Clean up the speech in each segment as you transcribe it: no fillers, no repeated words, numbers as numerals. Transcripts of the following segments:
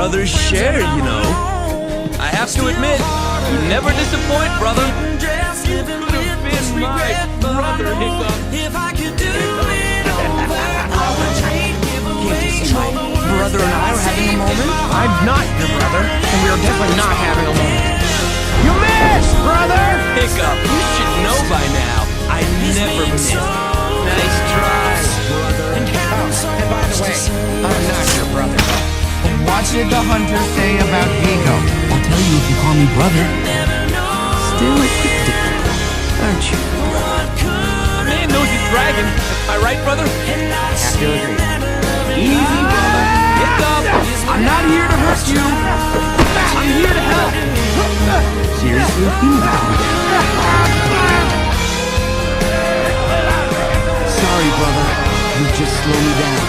brothers share, you know. I have to admit, you never disappoint, brother. You could have been my brother, Hiccup. My brother and I are having a moment. I'm not your brother, and we are definitely not having a moment. You missed, brother! Hiccup, you should know by now. I never miss. Nice try, brother. Oh, and by the way, I'm not your brother. What did the hunter say about Vigo? I'll tell you if you call me brother. Still a bit different, aren't you? A man knows his dragon. Am I right, brother? Have to agree. Easy, brother. Hiccup. I'm not here to hurt you. I'm here to help. Seriously? Sorry, brother. You just slow me down.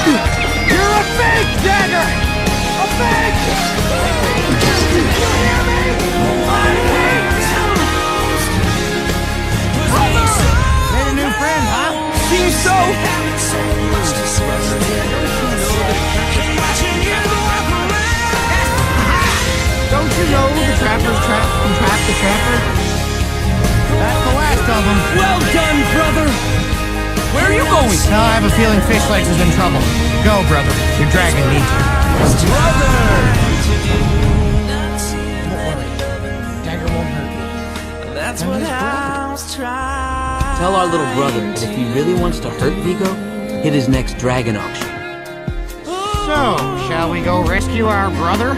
You're a fake dagger! A fake! You hear me? Made a new friend, huh? Seems so. Don't you know the trapper's trap can trap the trapper? That's the last of them. Well done, brother. Where are you going? No, I have a feeling Fish Legs is in trouble. Go, brother. Your dragon needs you. Brother! Don't worry. Dagger won't hurt you. That's what house try. Tell our little brother that if he really wants to hurt Vigo, hit his next dragon auction. So, shall we go rescue our brother?